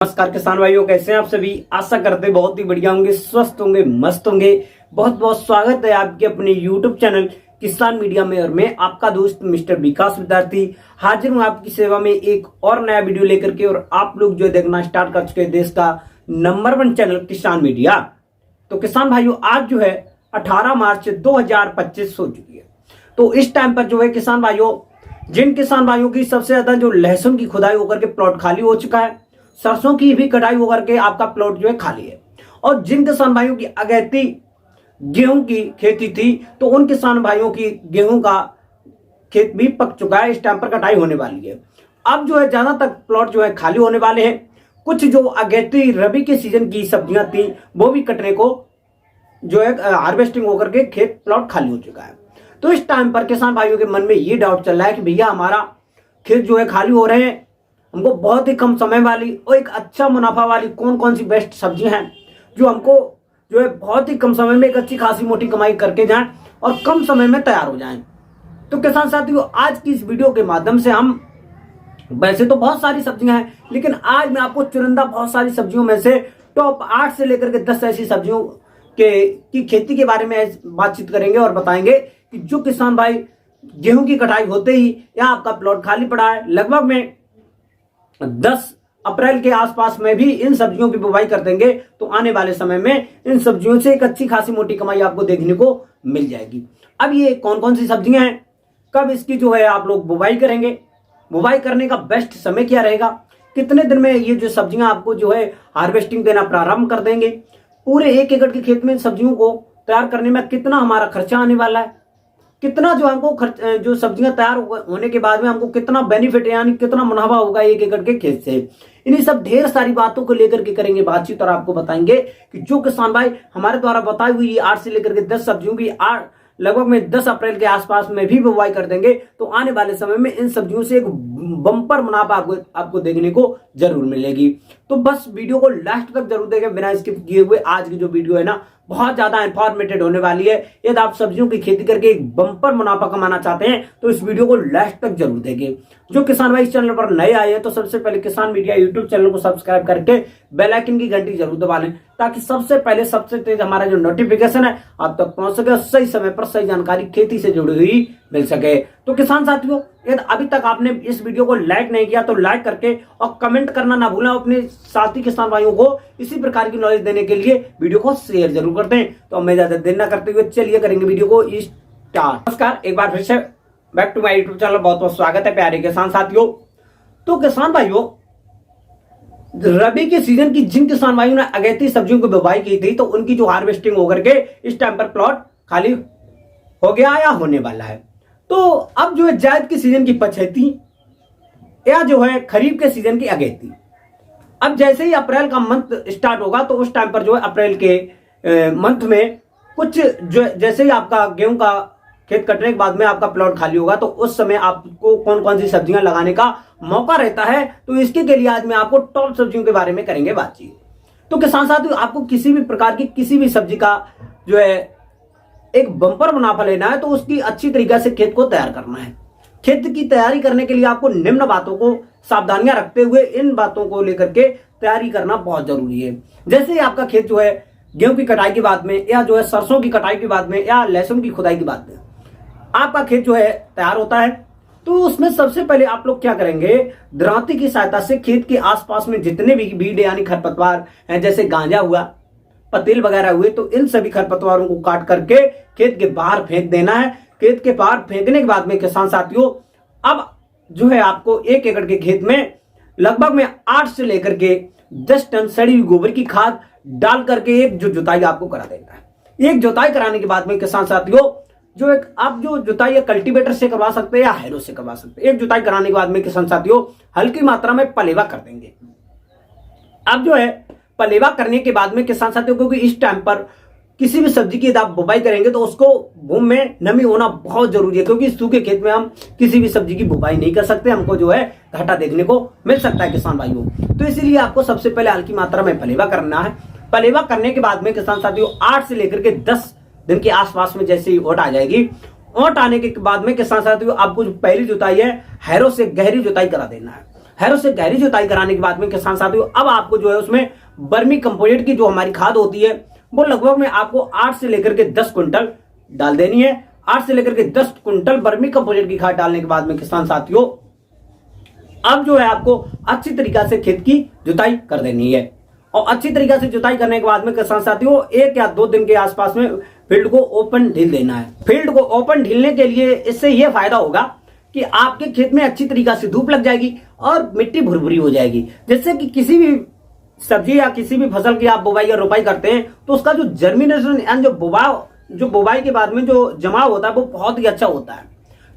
नमस्कार किसान भाइयों, कैसे हैं आप सभी। आशा करते हैं बहुत ही बढ़िया होंगे, स्वस्थ होंगे, मस्त होंगे। बहुत बहुत स्वागत है आपके अपने YouTube चैनल किसान मीडिया में। और मैं आपका दोस्त मिस्टर विकास विद्यार्थी हाजिर हूं आपकी सेवा में एक और नया वीडियो लेकर के। और आप लोग जो देखना स्टार्ट कर चुके हैं देश का नंबर 1 चैनल किसान मीडिया। तो किसान भाइयों, आज जो है 18 मार्च 2025 हो चुकी है। तो इस टाइम पर जो है किसान भाइयों, जिन किसान भाइयों की सबसे ज्यादा जो लहसुन की खुदाई होकर के प्लॉट खाली हो चुका है, सरसों की भी कटाई होकर के आपका प्लॉट जो है खाली है, और जिन किसान भाइयों की अगैती गेहूं की खेती थी, तो उन किसान भाइयों की गेहूं का खेत भी पक चुका है। इस टाइम पर कटाई होने वाली है। अब जो है ज्यादा तक प्लॉट जो है खाली होने वाले हैं। कुछ जो अगैती रबी के सीजन की सब्जियां थी वो भी कटने को जो है हार्वेस्टिंग होकर के खेत प्लॉट खाली हो चुका है। तो इस टाइम पर किसान भाइयों के मन में ये डाउट चल रहा है कि भैया हमारा खेत जो है खाली हो रहे हैं, हमको बहुत ही कम समय वाली और एक अच्छा मुनाफा वाली कौन कौन सी बेस्ट सब्जियां हैं जो हमको जो है बहुत ही कम समय में एक अच्छी खासी मोटी कमाई करके जाएं और कम समय में तैयार हो जाएं। तो किसान साथियों, आज की इस वीडियो के माध्यम से हम, वैसे तो बहुत सारी सब्जियां हैं, लेकिन आज मैं आपको चुनिंदा बहुत सारी सब्जियों में से टॉप 8 से लेकर के 10 ऐसी सब्जियों की खेती के बारे में बातचीत करेंगे और बताएंगे कि जो किसान भाई गेहूं की कटाई होते ही यहाँ आपका प्लॉट खाली पड़ा है, लगभग में 10 अप्रैल के आसपास में भी इन सब्जियों की बुवाई कर देंगे, तो आने वाले समय में इन सब्जियों से एक अच्छी खासी मोटी कमाई आपको देखने को मिल जाएगी। अब ये कौन कौन सी सब्जियां हैं, कब इसकी जो है आप लोग बुवाई करेंगे, बुवाई करने का बेस्ट समय क्या रहेगा, कितने दिन में ये जो सब्जियां आपको जो है हार्वेस्टिंग देना प्रारंभ कर देंगे, पूरे 1 एकड़ के खेत में सब्जियों को तैयार करने में कितना हमारा खर्चा आने वाला है, कितना जो हमको जो सब्जियां तैयार होने के बाद में हमको कितना बेनिफिट यानी कितना मुनाफा होगा 1 एकड़ के खेत से। इन्हीं सब ढेर सारी बातों को लेकर के करेंगे बातचीत और आपको बताएंगे कि जो किसान भाई हमारे द्वारा बताई हुई 8 से लेकर के 10 सब्जियों की लगभग में 10 अप्रैल के आसपास में भी बुवाई कर देंगे, तो आने वाले समय में इन सब्जियों से एक बम्पर मुनाफा आपको देखने को जरूर मिलेगी। तो बस वीडियो को लास्ट तक जरूर देखें बिना स्किप किए हुए। आज की जो वीडियो है ना, बहुत ज्यादा इंफॉर्मेटिव होने वाली है। यदि आप सब्जियों की खेती करके एक बम्पर मुनाफा कमाना चाहते हैं तो इस वीडियो को लास्ट तक जरूर देखें। जो किसान भाई इस चैनल पर नए आए हैं तो सबसे पहले किसान मीडिया यूट्यूब चैनल को सब्सक्राइब करके बेल आइकन की घंटी जरूर दबा लें, ताकि सबसे पहले सबसे तेज हमारा जो नोटिफिकेशन है आप तक पहुंच सके, सही समय पर सही जानकारी खेती से जुड़ी हुई मिल सके। तो किसान साथियों, यदि अभी तक आपने इस वीडियो को लाइक नहीं किया तो लाइक करके और कमेंट करना ना भूलें। अपने साथी किसान भाइयों को इसी प्रकार की नॉलेज देने के लिए वीडियो को शेयर जरूर करते हैं। तो हमें ज्यादा देर ना करते हुए चलिए करेंगे वीडियो को स्टार्ट। नमस्कार, एक बार फिर से back to my YouTube channel, बहुत बहुत स्वागत है प्यारे किसान साथियों। तो किसान भाइयों, रबी के सीजन की जिन किसान भाइयों ने अगैती सब्जियों की बुवाई की थी, तो उनकी जो हार्वेस्टिंग होकर के इस टाइम पर प्लॉट खाली हो गया या होने वाला है। तो अब जो है जायद के सीजन की पछेती या जो है खरीफ के सीजन की अगैती, अब जैसे ही अप्रैल का मंथ स्टार्ट होगा तो उस टाइम पर जो है अप्रैल के मंथ में कुछ जो जैसे ही आपका गेहूं का खेत कटने के बाद में आपका प्लॉट खाली होगा, तो उस समय आपको कौन कौन सी सब्जियां लगाने का मौका रहता है। तो इसके के लिए आज मैं आपको टॉप सब्जियों के बारे में करेंगे बातचीत। तो किसान साथियों, आपको किसी भी प्रकार की किसी भी सब्जी का जो है एक बम्पर मुनाफा लेना है तो उसकी अच्छी तरीके से खेत को तैयार करना है। खेत की तैयारी करने के लिए आपको निम्न बातों को सावधानियां रखते हुए इन बातों को लेकर के तैयारी करना बहुत जरूरी है। जैसे ही आपका खेत जो है गेहूं की कटाई के बाद में या जो है सरसों की कटाई के बाद में या लहसुन की खुदाई के बाद में आपका खेत जो है तैयार होता है, तो उसमें सबसे पहले आप लोग क्या करेंगे, दरांती की सहायता से खेत के आसपास में जितने भी बीड यानी खरपतवार हैं, जैसे गांजा हुआ, पतेल वगैरह हुए, तो इन सभी खरपतवारों को काट करके खेत के बाहर फेंक देना है। खेत के बाहर फेंकने के बाद में किसान साथियों, अब जो है आपको 1 एकड़ के खेत में लगभग में 8 से लेकर के 10 टन सड़ी हुई गोबर की खाद डाल करके एक जो जुताई आपको करा देना है। एक जुताई कराने के बाद में किसान साथियों, जो एक आप जो जुताई है कल्टीवेटर से करवा सकते हैं या हैरो से करवा सकते हैं। एक जुताई कराने के बाद में किसान साथियों हल्की मात्रा में पलेवा कर देंगे। अब जो है पलेवा करने के बाद में किसान साथियों, क्योंकि इस टाइम पर किसी भी सब्जी की यदि आप बुवाई करेंगे तो उसको भूमि में नमी होना बहुत जरूरी है, क्योंकि सूखे खेत में हम किसी भी सब्जी की बुवाई नहीं कर सकते, हमको जो है घाटा देखने को मिल सकता है किसान भाइयों। तो इसीलिए आपको सबसे पहले हल्की मात्रा में पलेवा करना है। पलेवा करने के बाद में किसान साथियों 8 से लेकर के 10 दिन के आसपास में जैसे ही ओट आ जाएगी, ओट आने के बाद में किसान साथियों आपको जो पहली जुताई है हैरो से गहरी जुताई करा देना है। हैरों से गहरी जुताई कराने के बाद में किसान साथियों अब आपको जो है उसमें बर्मी कंपोजिट की जो हमारी खाद होती है वो लगभग में आपको 8 से लेकर के 10 क्विंटल डाल देनी है। 8 से लेकर के 10 क्विंटल बर्मी कंपोजिट की खाद डालने के बाद में किसान साथियों अब जो है आपको अच्छी तरीका से खेत की जुताई कर देनी है। और अच्छी तरीके से जुताई करने के बाद में किसान साथियों 1 या 2 दिन के आसपास में फील्ड को ओपन ढील देना है। फील्ड को ओपन ढीलने के लिए इससे यह फायदा होगा कि आपके खेत में अच्छी तरीके से धूप लग जाएगी और मिट्टी भुरभुरी हो जाएगी, जिससे कि किसी भी सब्जी या किसी भी फसल की आप बुवाई या रोपाई करते हैं तो उसका जो जर्मिनेशन एंड जो बुवाई के बाद में जो जमाव होता है वो बहुत ही अच्छा होता है।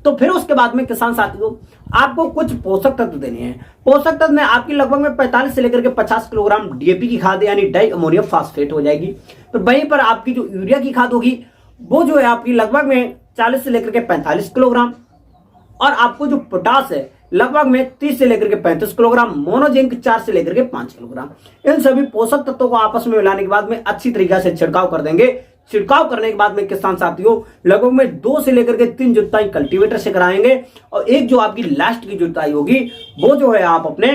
तो फिर उसके बाद में किसान साथियों आपको कुछ पोषक तत्व देने हैं। पोषक तत्व में आपकी लगभग में 45 से लेकर के 50 किलोग्राम डीएपी की खाद यानी डाई अमोनियम फास्फेट हो जाएगी। तो वहीं पर आपकी जो यूरिया की खाद होगी वो जो है आपकी लगभग में 40 से लेकर के 45 किलोग्राम, और आपको जो पोटास है लगभग में 30 से लेकर के 35 किलोग्राम, मोनोजिंक 4 से लेकर के 5 किलोग्राम। इन सभी पोषक तत्वों को आपस में मिलाने के बाद में अच्छी तरीके से छिड़काव कर देंगे। छिड़काव करने के बाद में किसान साथियों लगभग में 2 से लेकर के 3 जुताई कल्टीवेटर से कराएंगे, और एक जो आपकी लास्ट की जुताई होगी वो जो है आप अपने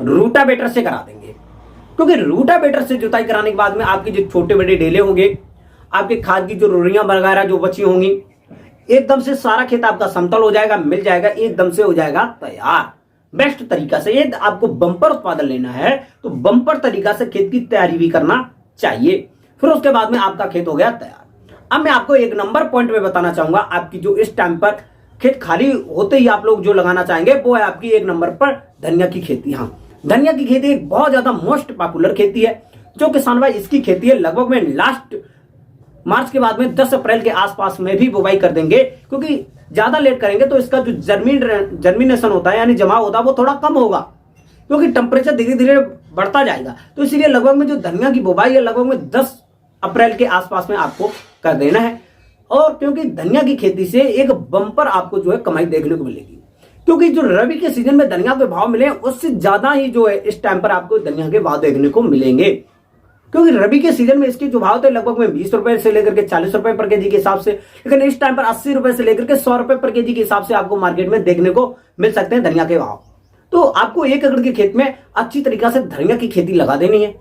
रूटावेटर से करा देंगे। क्योंकि रूटावेटर से जुताई कराने के बाद में आपके जो छोटे बड़े ढेले होंगे, आपके खाद की जो रोड़ियां वगैरह जो बची होंगी, एकदम से सारा खेत आपका समतल हो जाएगा, मिल जाएगा, एकदम से हो जाएगा तैयार। बेस्ट तरीका से ये आपको बम्पर उत्पादन लेना है तो बम्पर तरीका से खेत की तैयारी भी करना चाहिए। फिर उसके बाद में आपका खेत हो गया तैयार। अब मैं आपको एक नंबर पॉइंट में बताना चाहूंगा आपकी जो इस टाइम पर खेत खाली होते ही आप लोग जो लगाना चाहेंगे वो है आपकी एक नंबर पर धनिया की खेती। हाँ, धनिया की खेती एक बहुत ज्यादा मोस्ट पॉपुलर खेती है जो किसान भाई इसकी खेती है लगभग में लास्ट मार्च के बाद में 10 अप्रैल के आसपास में भी बुवाई कर देंगे, क्योंकि ज्यादा लेट करेंगे तो इसका जो जर्मिनेशन होता है यानी जमाव होता है वो थोड़ा कम होगा, क्योंकि टेम्परेचर धीरे धीरे बढ़ता जाएगा। तो इसीलिए लगभग में जो धनिया की बुवाई है लगभग में 10 अप्रैल के आसपास में आपको कर देना है। और क्योंकि धनिया की खेती से एक बम्पर आपको जो है कमाई देखने को मिलेगी, क्योंकि जो रबी के सीजन में धनिया के भाव मिले उससे ज्यादा ही जो है इस टाइम पर आपको धनिया के भाव देखने को मिलेंगे। क्योंकि रबी के सीजन में इसके जो भाव थे लगभग में 20 रुपए से लेकर के 40 रुपए पर केजी के हिसाब से, लेकिन इस टाइम पर 80 रुपए से लेकर के 100 रुपए पर केजी के हिसाब से आपको मार्केट में देखने को मिल सकते हैं धनिया के भाव। तो आपको 1 एकड़ के खेत में अच्छी तरीके से धनिया की खेती लगा देनी है।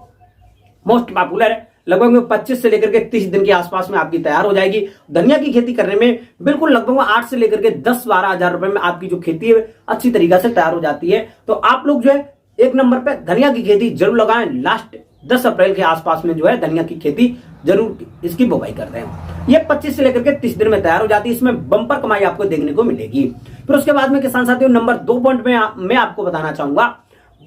मोस्ट पॉपुलर है, लगभग में 25 से लेकर के 30 दिन के आसपास में आपकी तैयार हो जाएगी। धनिया की खेती करने में बिल्कुल लगभग 8 से लेकर के 10-12 हजार रुपए में आपकी जो खेती है अच्छी तरीके से तैयार हो जाती है। तो आप लोग जो है 1 नंबर पे धनिया की खेती जरूर लगाएं। लास्ट 10 अप्रैल के आसपास में जो है धनिया की खेती जरूर इसकी बुवाई करते हैं। ये 25 से लेकर के 30 दिन में तैयार हो जाती है। इसमें बम्पर कमाई आपको देखने को मिलेगी। फिर उसके बाद में किसान साथियों नंबर 2 पॉइंट में मैं आपको बताना चाहूंगा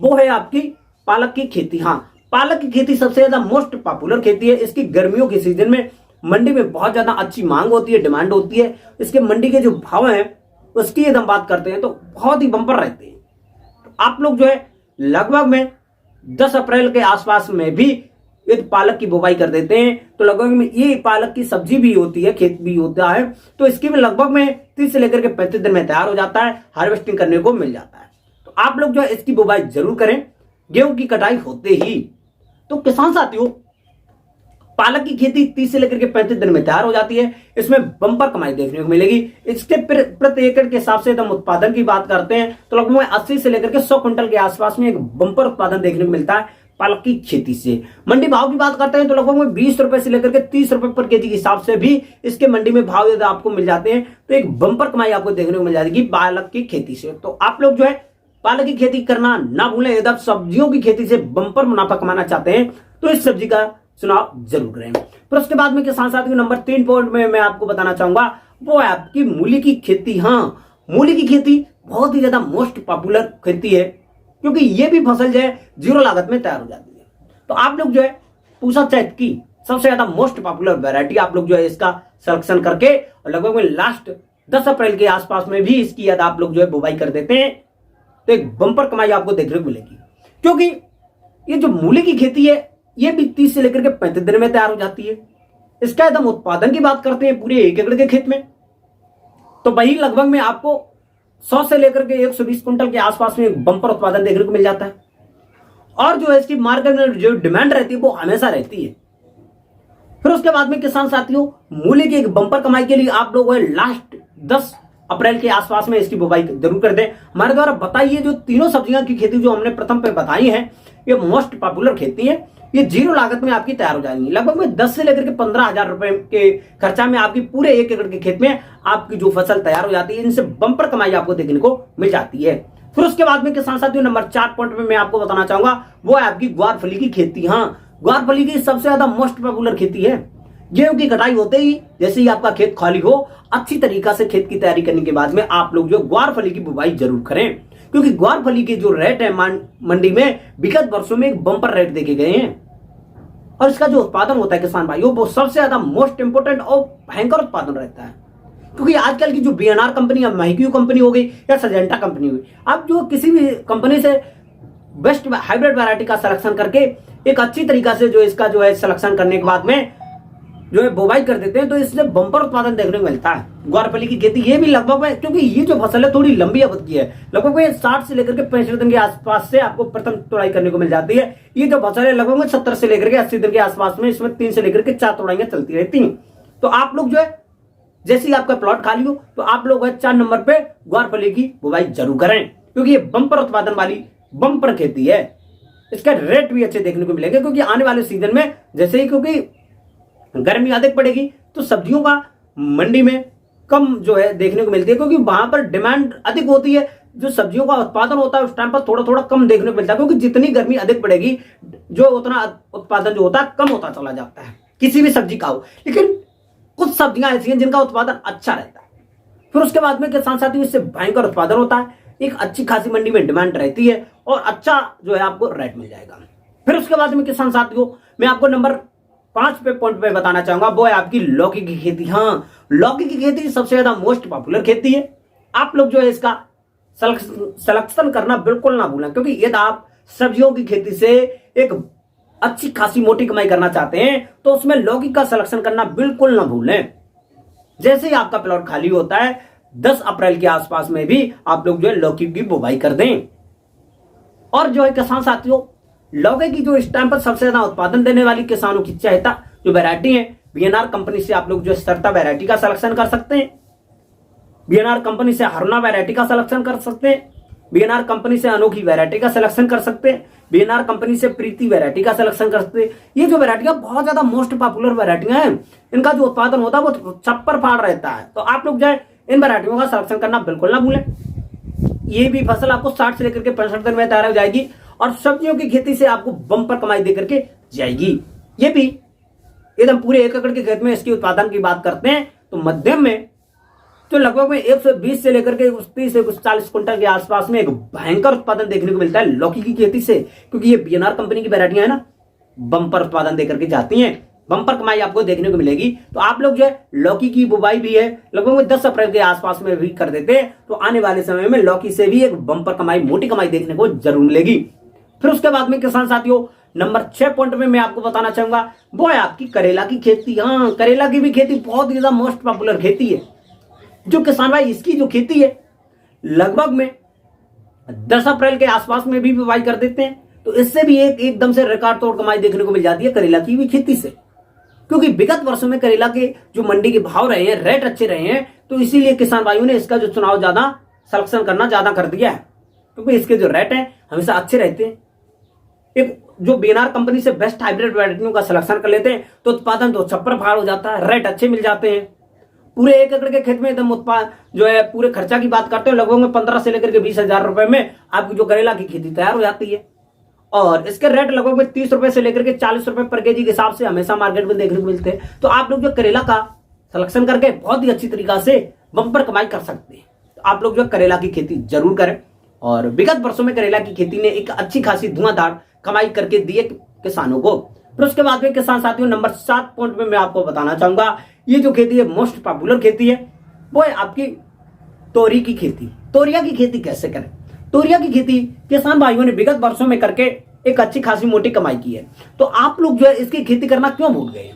वो है आपकी पालक की खेती। हाँ, पालक की खेती सबसे ज्यादा मोस्ट पॉपुलर खेती है। इसकी गर्मियों के सीजन में मंडी में बहुत ज्यादा अच्छी मांग होती है, डिमांड होती है। इसके मंडी के जो भाव हैं उसकी यदि हम बात करते हैं तो बहुत ही बम्पर रहते हैं। तो आप लोग जो है लगभग में 10 अप्रैल के आसपास में भी यदि पालक की बुवाई कर देते हैं तो लगभग में ये पालक की सब्जी भी होती है, खेत भी होता है, तो इसकी भी लगभग में 30 से लेकर के 35 दिन में तैयार हो जाता है, हार्वेस्टिंग करने को मिल जाता है। तो आप लोग जो है इसकी बुवाई जरूर करें गेहूं की कटाई होते ही। तो किसान साथियों पालक की खेती 30 से लेकर के 35 दिन में तैयार हो जाती है। इसमें बम्पर कमाई देखने को मिलेगी। इसके प्रति एकड़ के हिसाब से हम उत्पादन की बात करते हैं तो लगभग 80 से लेकर के 100 क्विंटल के आसपास में एक बम्पर उत्पादन देखने को मिलता है पालक की खेती से। मंडी भाव की बात करते हैं तो लगभग 20 रुपए से लेकर के 30 रुपए पर केजी के हिसाब से भी इसके मंडी में भाव यदि आपको मिल जाते हैं तो एक बम्पर कमाई आपको देखने को मिल जाएगी पालक की खेती से। तो आप लोग जो है पालक की खेती करना ना भूलें। यदि आप सब्जियों की खेती से बम्पर मुनाफा कमाना चाहते हैं तो इस सब्जी का चुनाव जरूर करें। फिर उसके बाद में किसान साथियों नंबर 3 पॉइंट में मैं आपको बताना चाहूंगा वो है आपकी मूली की खेती। हाँ, मूली की खेती बहुत ही ज्यादा मोस्ट पॉपुलर खेती है, क्योंकि ये भी फसल जो है 0 लागत में तैयार हो जाती है। तो आप लोग जो है पूसा चैत की सबसे ज्यादा मोस्ट पॉपुलर वैरायटी आप लोग जो है इसका सिलेक्शन करके और लगभग में लास्ट 10 अप्रैल के आसपास में भी इसकी यदि आप लोग जो है बुवाई कर देते हैं तो एक बम्पर कमाई आपको देखने को मिलेगी। क्योंकि ये जो मूली की खेती है ये भी 30 से लेकर के 35 दिन में तैयार हो जाती है। इसका एकदम उत्पादन की बात करते हैं पूरे 1 एकड़ के खेत में तो वही लगभग में आपको 100 से लेकर के 120 कुंटल के आसपास में बम्पर उत्पादन देखने को मिल जाता है। और जो है इसकी मार्केट में जो डिमांड रहती है वो हमेशा रहती है। फिर उसके बाद में किसान साथियों मूली की एक बम्पर कमाई के लिए आप लोग लास्ट 10 अप्रैल के आसपास में इसकी बुवाई जरूर कर दें। हमारे द्वारा बताइए जो तीनों सब्जियां की खेती जो हमने प्रथम पे बताई है, ये मोस्ट पॉपुलर खेती है। ये जीरो लागत में आपकी तैयार हो जाएंगी। लगभग में 10 से लेकर के 15,000 रुपए के खर्चा में आपकी पूरे 1 एकड़ के खेत में आपकी जो फसल तैयार हो जाती है, इनसे बंपर कमाई आपको देखने को मिल जाती है। फिर उसके बाद में किसान साथियों नंबर 4 पॉइंट में मैं आपको बताना चाहूंगा, वो है आपकी ग्वारफली की खेती। हाँ, ग्वारफली की सबसे ज्यादा मोस्ट पॉपुलर खेती है। गेहूं की कटाई होते ही जैसे ही आपका खेत खाली हो, अच्छी तरीका से खेत की तैयारी करने के बाद में आप लोग जो ग्वारफली की बुवाई जरूर करें, क्योंकि ग्वारफली के जो रेट है मंडी में विगत वर्षों में एक बंपर रेट देखे गए हैं। और इसका जो उत्पादन होता है किसान भाइयों, वो सबसे ज्यादा मोस्ट इंपोर्टेंट और भयंकर उत्पादन रहता है। क्योंकि आजकल की जो बीएनआर कंपनी, अब महिक्यू कंपनी हो गई या सजेंटा कंपनी हुई, अब जो किसी भी कंपनी से बेस्ट हाइब्रिड वैरायटी का सिलेक्शन करके एक अच्छी तरीका से जो इसका जो है सिलेक्शन करने के बाद में जो है बुवाई कर देते हैं, तो इससे बंपर उत्पादन देखने को मिलता है। ग्वारफली की खेती ये भी लगभग में, क्योंकि ये जो फसल है थोड़ी लंबी अवधि की है, लगभग में 60 से लेकर के 65 दिन के आसपास से आपको प्रथम तुड़ाई करने को मिल जाती है। ये जो फसल है लगभग में 70 से लेकर के 80 दिन के आसपास में इसमें 3 से लेकर के 4 तुड़ाइयां चलती रहती हैं। तो आप लोग जो है जैसे ही आपका प्लॉट खाली हो, तो आप लोग 4 नंबर पे ग्वारफली की बुवाई जरूर करें, क्योंकि ये बंपर उत्पादन वाली बंपर खेती है। इसका रेट भी अच्छे देखने को मिलेगा, क्योंकि आने वाले सीजन में जैसे ही क्योंकि गर्मी अधिक पड़ेगी तो सब्जियों का मंडी में कम जो है देखने को मिलती है, क्योंकि वहां पर डिमांड अधिक होती है। जो सब्जियों का उत्पादन होता है उस टाइम पर थोड़ा थोड़ा कम देखने को मिलता है, क्योंकि जितनी गर्मी अधिक पड़ेगी जो उतना उत्पादन जो होता है कम होता चला जाता है, किसी भी सब्जी का हो। लेकिन कुछ सब्जियां ऐसी हैं जिनका उत्पादन अच्छा रहता है। फिर उसके बाद में किसान साथियों इससे भयंकर उत्पादन होता है, एक अच्छी खासी मंडी में डिमांड रहती है और अच्छा जो है आपको रेट मिल जाएगा। फिर उसके बाद में किसान साथियों मैं आपको नंबर 5 पे पॉइंट पे बताना चाहूंगा, वो है आपकी लौकी की खेती। हाँ, लौकी की खेती सबसे ज्यादा मोस्ट पॉपुलर खेती है। आप लोग जो है इसका सिलेक्शन करना बिल्कुल ना भूलें, क्योंकि यदि आप सब्जियों की खेती से एक अच्छी खासी मोटी कमाई करना चाहते हैं तो उसमें लौकी का सिलेक्शन करना बिल्कुल ना भूलें। जैसे ही आपका प्लॉट खाली होता है 10 अप्रैल के आसपास में भी आप लोग जो है लौकी की बुवाई कर दें। और जो है किसान साथियों लौकी की जो इस टाइम पर सबसे ज्यादा उत्पादन देने वाली किसानों की चाहता जो वैरायटी है, बीएनआर कंपनी से आप लोग जो सरता वैरायटी का सिलेक्शन कर सकते हैं, बीएनआर कंपनी से हरना वैरायटी का सिलेक्शन कर सकते हैं, बीएनआर कंपनी से अनोखी वैरायटी का सिलेक्शन कर सकते हैं, बीएनआर कंपनी से प्रीति वैरायटी का सिलेक्शन कर सकते हैं। ये जो वैरायटियां बहुत ज्यादा मोस्ट पॉपुलर वैरायटियां हैं, इनका जो उत्पादन होता है वो छप्पर फाड़ रहता है। तो आप लोग जो है इन वैरायटियों का सिलेक्शन करना बिल्कुल ना भूलें। ये भी फसल आपको 60 से लेकर के 65 दिन में तैयार हो जाएगी और सब्जियों की खेती से आपको बंपर कमाई दे करके जाएगी। ये भी एकदम पूरे 1 एकड़ के खेत में इसके उत्पादन की बात करते हैं तो मध्यम में तो लगभग में 120 से लेकर के 30 से 40 क्विंटल के आसपास में एक भयंकर उत्पादन देखने को मिलता है लौकी की खेती से, क्योंकि ये बीएनआर कंपनी की वैरायटियां है ना, बंपर उत्पादन देकर के जाती हैं, बंपर कमाई आपको देखने को मिलेगी। तो आप लोग जो है लौकी की बुवाई भी है लगभग में 10 अप्रैल के आसपास में भी कर देते हैं, तो आने वाले समय में लौकी से भी एक बंपर कमाई, मोटी कमाई देखने को जरूर मिलेगी। फिर उसके बाद में किसान साथियों नंबर 6 पॉइंट में मैं आपको बताना चाहूंगा, वो है आपकी करेला की खेती। हाँ, करेला की भी खेती बहुत ज्यादा मोस्ट पॉपुलर खेती है। जो किसान भाई इसकी जो खेती है लगभग में 10 अप्रैल के आसपास में भी बुवाई कर देते हैं, तो इससे भी एकदम से रिकॉर्ड तोड़ कमाई देखने को मिल जाती है करेला की भी खेती से, क्योंकि विगत वर्षों में करेला के जो मंडी के भाव रहे हैं, रेट अच्छे रहे हैं, तो इसीलिए किसान भाइयों ने इसका जो चुनाव ज्यादा सिलेक्शन करना ज्यादा कर दिया है, क्योंकि इसके जो रेट है हमेशा अच्छे रहते हैं। एक जो बीएनआर कंपनी से बेस्ट हाइब्रिड वैरायटियों का सिलेक्शन कर लेते हैं तो उत्पादन तो छप्पर फाड़ हो जाता है, रेट अच्छे मिल जाते हैं। पूरे 1 एकड़ के खेत में एकदम उत्पादन जो है पूरे खर्चा की बात करते हैं लगभग में 15 से लेकर के 20,000 रुपए में आपकी जो करेला की खेती तैयार हो जाती है। और इसके रेट लगभग में 30 रुपए से लेकर के 40 रुपए पर केजी के हिसाब से हमेशा मार्केट में देखने को मिलते हैं। तो आप लोग जो करेला का सिलेक्शन करके बहुत ही अच्छी तरीका से बंपर कमाई कर सकते हैं। तो आप लोग जो करेला की खेती जरूर करें। और विगत वर्षों में करेला की खेती ने एक अच्छी खासी धुआंधार कमाई करके दिए किसानों को। फिर उसके बाद में किसान साथियों नंबर 7 पॉइंट में मैं आपको बताना चाहूंगा, ये जो खेती है मोस्ट पॉपुलर खेती है, वो है आपकी तोरी की खेती। तोरिया की खेती कैसे करें? तोरिया की खेती किसान भाइयों ने विगत वर्षों में करके एक अच्छी खासी मोटी कमाई की है, तो आप लोग जो है इसकी खेती करना क्यों भूल गए?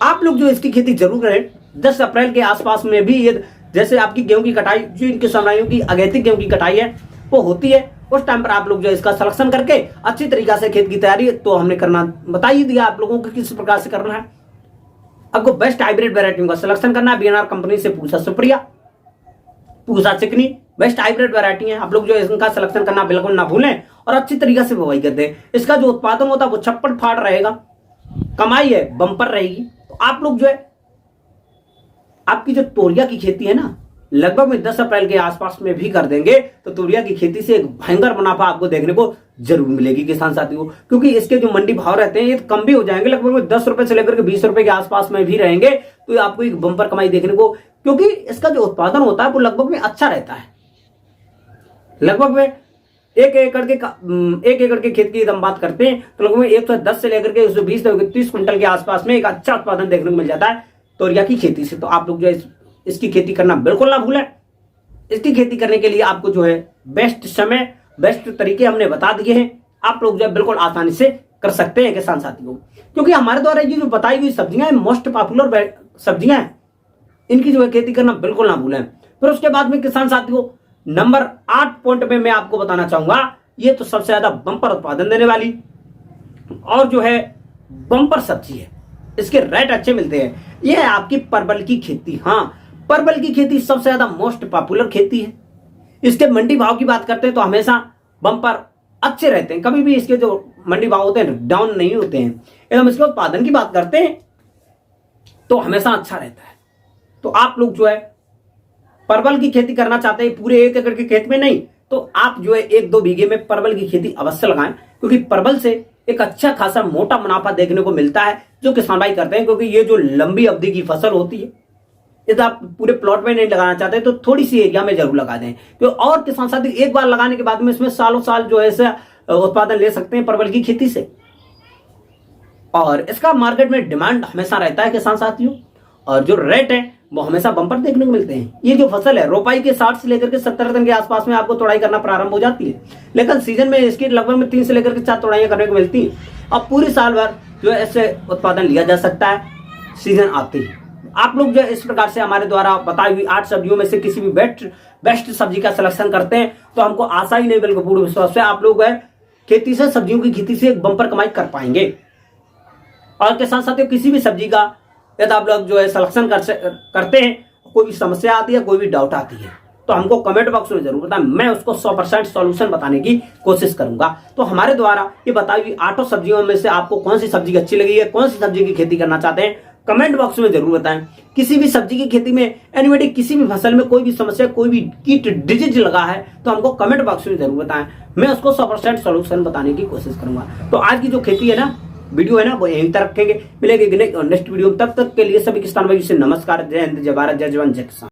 आप लोग जो इसकी खेती जरूर करें। 10 अप्रैल के आसपास में भी ये जैसे आपकी गेहूं की कटाई, जो इन किसान भाइयों की अगैती गेहूं की कटाई है वो होती है, उस टाइम पर आप लोग जो इसका सिलेक्शन करके अच्छी तरीका से खेत की तैयारी तो हमने करना बता ही दिया आप लोगों को किस प्रकार से करना है। आपको बेस्ट हाइब्रिड वैरायटी का सिलेक्शन करना है। बीएनआर कंपनी से पूछा सुप्रिया, पूसा चिकनी बेस्ट हाइब्रिड वैरायटी है। आप लोग जो है इनका सिलेक्शन करना बिल्कुल ना भूलें और अच्छी तरीके से बुवाई कर दें। इसका जो उत्पादन होता है वो छप्पड़ फाड़ रहेगा, कमाई है बम्पर रहेगी। तो आप लोग जो है आपकी जो तोरिया की खेती है ना, लगभग में 10 अप्रैल के आसपास में भी कर देंगे तो तोरिया की खेती से एक भयंकर मुनाफा आपको देखने को जरूर मिलेगी किसान साथियों। क्योंकि इसके जो मंडी भाव रहते हैं ये कम भी हो जाएंगे, लगभग में 10 रुपए से लेकर के 20 रुपए के आसपास में भी रहेंगे। तो आपको एक बम्पर कमाई देखने को, क्योंकि इसका जो उत्पादन होता है वो लगभग में अच्छा रहता है। लगभग में एक एकड़ के खेत की हम बात करते हैं तो लगभग में 110 से लेकर के 120 से 30 क्विंटल के आसपास में एक अच्छा उत्पादन देखने को मिल जाता है तोरिया की खेती से। तो आप लोग जो है इसकी खेती करना बिल्कुल ना भूलें। इसकी खेती करने के लिए आपको जो है बेस्ट समय बेस्ट तरीके हमने बता दिए हैं, आप लोग जो है बिल्कुल आसानी से कर सकते हैं किसान साथियों। क्योंकि हमारे द्वारा ये जो बताई हुई सब्जियां मोस्ट पॉपुलर सब्जियां हैं, इनकी जो है खेती करना बिल्कुल ना भूलें। फिर उसके बाद में किसान साथियों नंबर 8 पॉइंट में मैं आपको बताना चाहूंगा, ये तो सबसे ज्यादा बम्पर उत्पादन देने वाली और जो है बम्पर सब्जी है, इसके रेट अच्छे मिलते हैं, ये है आपकी परवल की खेती। हाँ, परवल की खेती सबसे ज्यादा मोस्ट पॉपुलर खेती है। इसके मंडी भाव की बात करते हैं तो हमेशा बम्पर अच्छे रहते हैं, कभी भी इसके जो मंडी भाव होते हैं डाउन नहीं होते हैं। यदि हम इसके उत्पादन की बात करते हैं तो हमेशा अच्छा रहता है। तो आप लोग जो है परवल की खेती करना चाहते हैं पूरे 1 एकड़ के खेत में नहीं, तो आप जो है 1-2 बीघे में परवल की खेती अवश्य लगाएं। क्योंकि परवल से एक अच्छा खासा मोटा मुनाफा देखने को मिलता है जो किसान भाई करते हैं। क्योंकि ये जो लंबी अवधि की फसल होती है, यदि आप पूरे प्लॉट में नहीं लगाना चाहते तो थोड़ी सी एरिया में जरूर लगा दें। तो और किसान साथी एक बार लगाने के बाद में इसमें सालों साल जो है उत्पादन ले सकते हैं परवल की खेती से। और इसका मार्केट में डिमांड हमेशा रहता है किसान साथियों, और जो रेट है वो हमेशा बम्पर देखने को मिलते हैं। ये जो फसल है रोपाई के 60 से लेकर के 70 दिन के आसपास में आपको तोड़ाई करना प्रारंभ हो जाती है, लेकिन सीजन में इसकी लगभग में 3 से लेकर के 4 तोड़ाइयां करने को मिलती है। अब पूरी साल भर जो है इससे उत्पादन लिया जा सकता है सीजन आते ही। आप लोग जो है इस प्रकार से हमारे द्वारा बताई हुई 8 सब्जियों में से किसी भी बेस्ट सब्जी का सिलेक्शन करते हैं तो हमको आशा ही नहीं बल्कि पूर्ण विश्वास है आप लोग खेती से सब्जियों की खेती से एक बम्पर कमाई कर पाएंगे। और किसान साथियों किसी भी सब्जी का यदि आप लोग जो है सिलेक्शन करते हैं, कोई भी समस्या आती है, कोई भी डाउट आती है तो हमको कमेंट बॉक्स में जरूर बताएं, मैं उसको 100% सॉल्यूशन बताने की कोशिश करूंगा। तो हमारे द्वारा ये बताई हुई 8 सब्जियों में से आपको कौन सी सब्जी अच्छी लगी है, कौन सी सब्जी की खेती करना चाहते हैं, कमेंट बॉक्स में जरूर बताएं। किसी भी सब्जी की खेती में एनीबॉडी किसी भी फसल में कोई भी समस्या कोई भी कीट डिजीज लगा है तो हमको कमेंट बॉक्स में जरूर बताएं, मैं उसको 100% सॉल्यूशन बताने की कोशिश करूंगा। तो आज की जो खेती है ना, वीडियो है ना, वो यहीं तक रखेंगे। मिलेंगे नेक्स्ट वीडियो, तब तक के लिए सभी किसान भाई से नमस्कार, जय हिंद, जय भारत, जय जवान, जय किसान।